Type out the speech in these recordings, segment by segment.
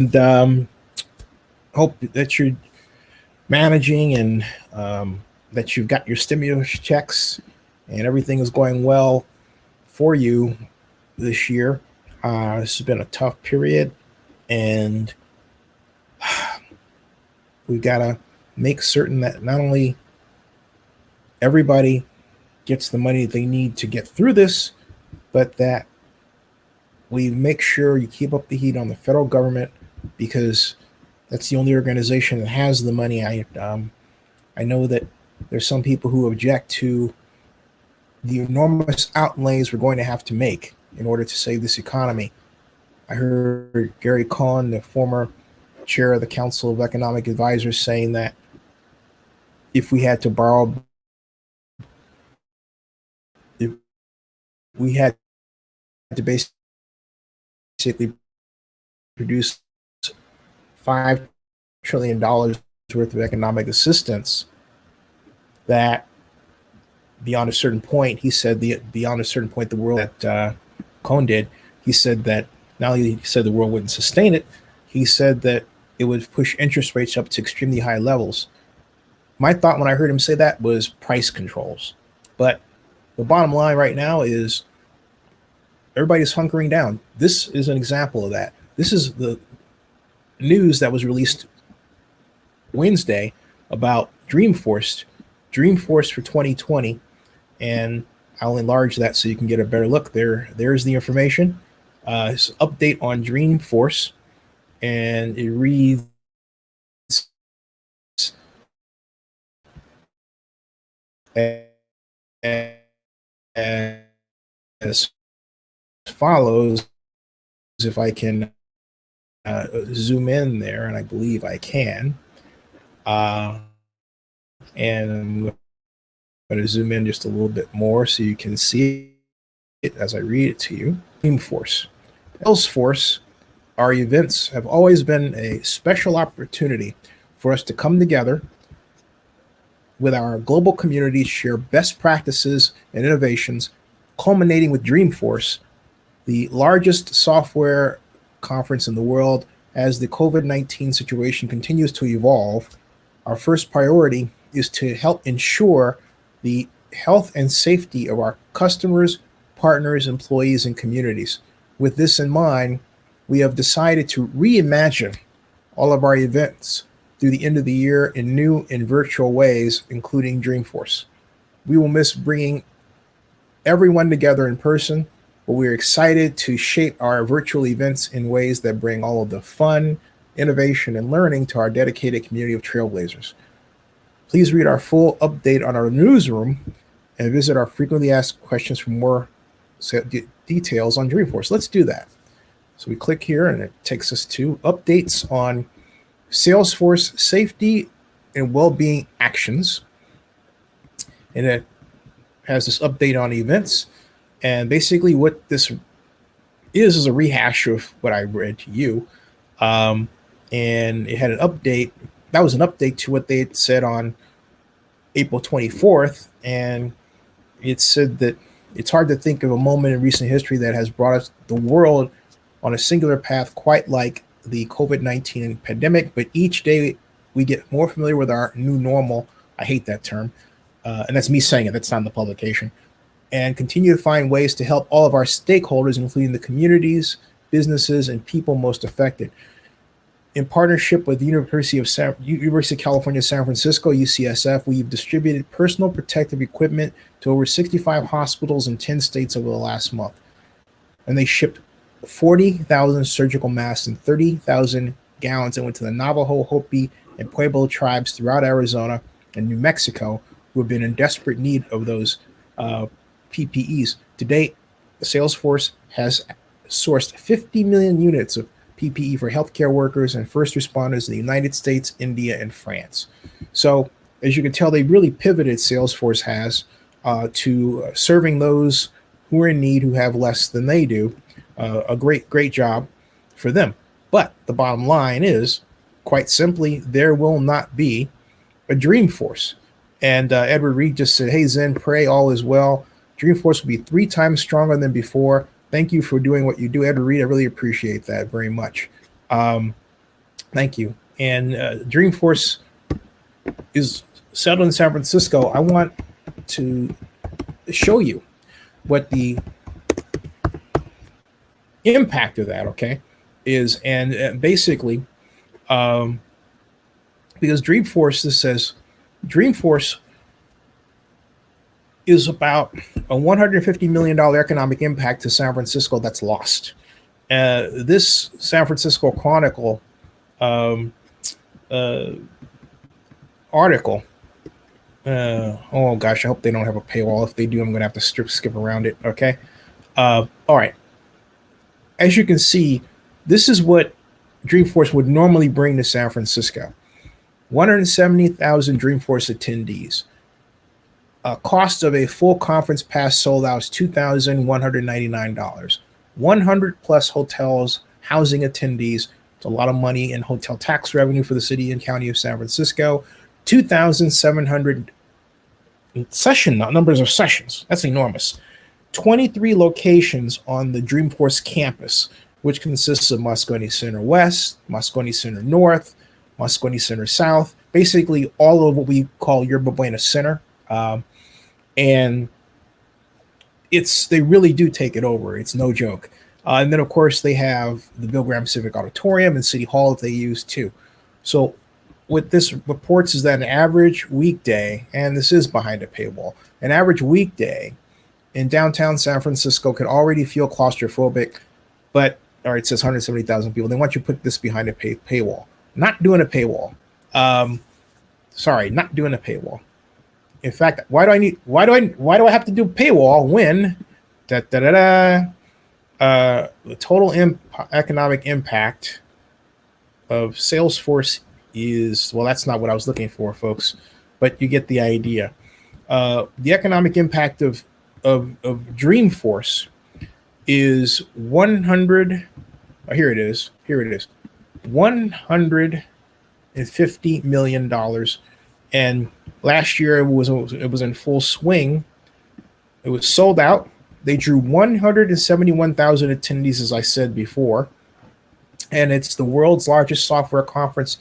and hope that you're managing and that you've got your stimulus checks and everything is going well for you this year. This has been a tough period, and we've got to make certain that not only everybody gets the money they need to get through this, but that we make sure you keep up the heat on the federal government, because that's the only organization that has the money. I know that there's some people who object to the enormous outlays we're going to have to make in order to save this economy. I heard Gary Cohn, the former chair of the Council of Economic Advisors, saying that if we had to borrow, if we had to basically produce $5 trillion worth of economic assistance, that beyond a certain point, he said beyond a certain point, the world that Cohn did, he said that not only he said the world wouldn't sustain it, he said that it would push interest rates up to extremely high levels. My thought when I heard him say that was price controls. But the bottom line right now is everybody's hunkering down. This is an example of that. This is the news that was released Wednesday about Dreamforce for 2020, and I'll enlarge that so you can get a better look there. There's the information. It's an update on Dreamforce, and it reads as follows. If I can zoom in there, and I believe I can. And I'm going to zoom in just a little bit more so you can see it as I read it to you. Dreamforce. Salesforce, our events have always been a special opportunity for us to come together with our global community, share best practices and innovations, culminating with Dreamforce, the largest software conference in the world. As the COVID-19 situation continues to evolve, our first priority is to help ensure the health and safety of our customers, partners, employees, and communities. With this in mind, we have decided to reimagine all of our events through the end of the year in new and virtual ways, including Dreamforce. We will miss bringing everyone together in person, but we're excited to shape our virtual events in ways that bring all of the fun, innovation, and learning to our dedicated community of trailblazers. Please read our full update on our newsroom and visit our frequently asked questions for more details on Dreamforce. Let's do that. So we click here and it takes us to updates on Salesforce safety and well-being actions. And it has this update on events. And basically what this is a rehash of what I read to you. And it had an update. That was an update to what they had said on April 24th. And it said that it's hard to think of a moment in recent history that has brought us the world on a singular path quite like the COVID-19 pandemic, but each day we get more familiar with our new normal. I hate that term. And that's me saying it, that's not in the publication. And continue to find ways to help all of our stakeholders, including the communities, businesses, and people most affected. In partnership with the University of California, San Francisco, UCSF, we've distributed personal protective equipment to over 65 hospitals in 10 states over the last month. And they shipped 40,000 surgical masks and 30,000 gallons that went to the Navajo, Hopi, and Pueblo tribes throughout Arizona and New Mexico, who have been in desperate need of those PPEs. To date, Salesforce has sourced 50 million units of PPE for healthcare workers and first responders in the United States, India, and France. So, as you can tell, they really pivoted, Salesforce has, to serving those who are in need, who have less than they do. A great job for them. But the bottom line is, quite simply, there will not be a Dreamforce. And Edward Reed just said, "Hey, Zen, pray all is well. Dreamforce will be 3 times stronger than before. Thank you for doing what you do, Edward Reed. I really appreciate that very much." Thank you. And Dreamforce is settled in San Francisco. I want to show you what the impact of that, okay, is. And basically, um, because Dreamforce, this says Dreamforce is about a $150 million economic impact to San Francisco that's lost. This San Francisco Chronicle um, uh, article. Oh gosh, I hope they don't have a paywall. If they do, I'm going to have to skip around it. Okay. All right. As you can see, this is what Dreamforce would normally bring to San Francisco: 170,000 Dreamforce attendees. Cost of a full conference pass sold out is $2,199. 100 plus hotels housing attendees. It's a lot of money in hotel tax revenue for the city and county of San Francisco. 2,700 numbers of sessions. That's enormous. 23 locations on the Dreamforce campus, which consists of Moscone Center West, Moscone Center North, Moscone Center South, basically all of what we call Yerba Buena Center. And they really do take it over. It's no joke. And then, of course, they have the Bill Graham Civic Auditorium and City Hall that they use too. So what this reports is that an average weekday, and this is behind a paywall, an average weekday in downtown San Francisco could already feel claustrophobic, but, all right, it says 170,000 people. They want you to put this behind a paywall. Not doing a paywall. Not doing a paywall. In fact, why do I have to do paywall when the total economic impact of Salesforce is, well, that's not what I was looking for, folks, but you get the idea. The economic impact of Dreamforce is 100. Oh, here it is. $150 million. And last year it was in full swing. It was sold out. They drew 171,000 attendees, as I said before, and it's the world's largest software conference,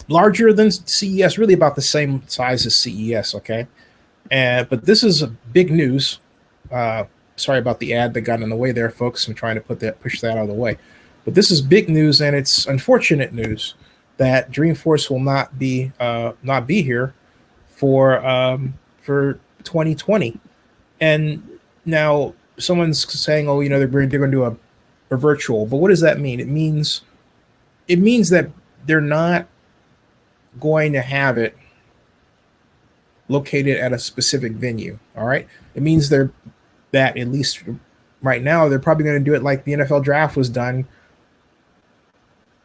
larger than CES, really about the same size as CES. Okay, but this is big news. Sorry about the ad that got in the way there, folks. I'm trying to push that out of the way, but this is big news, and it's unfortunate news that Dreamforce will not be here for 2020. And now someone's saying, oh, they're going to do a virtual, but what does that mean? It means that they're not going to have it located at a specific venue. All right, it means that at least right now they're probably going to do it like the NFL draft was done.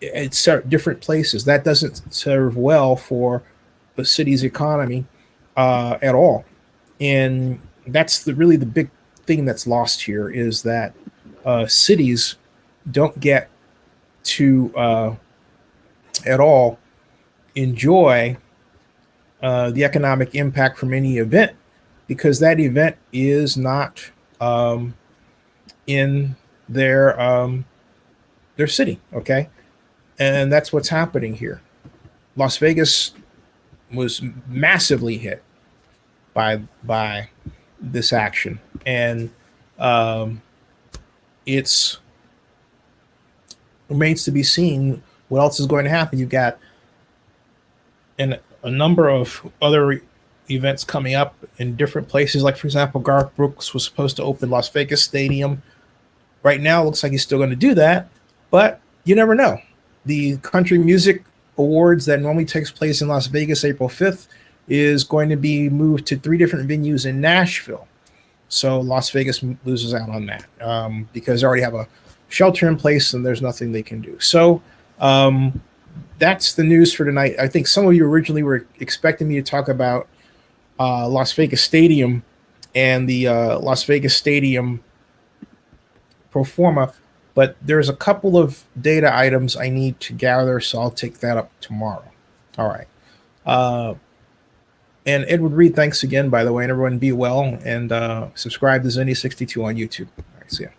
It's different places. That doesn't serve well for the city's economy at all. And that's really the big thing that's lost here, is that cities don't get to at all enjoy the economic impact from any event, because that event is not in their city. Okay. And that's what's happening here. Las Vegas was massively hit by this action, and it's remains to be seen what else is going to happen. You've got a number of other events coming up in different places. Like, for example, Garth Brooks was supposed to open Las Vegas Stadium. Right now, it looks like he's still going to do that, but you never know. The Country Music Awards that normally takes place in Las Vegas April 5th is going to be moved to 3 different venues in Nashville. So Las Vegas loses out on that because they already have a shelter in place and there's nothing they can do. So that's the news for tonight. I think some of you originally were expecting me to talk about Las Vegas Stadium and the Las Vegas Stadium pro forma, but there's a couple of data items I need to gather, so I'll take that up tomorrow. All right. And Edward Reed, thanks again, by the way, and everyone be well, and subscribe to Zenny62 on YouTube. All right, see ya.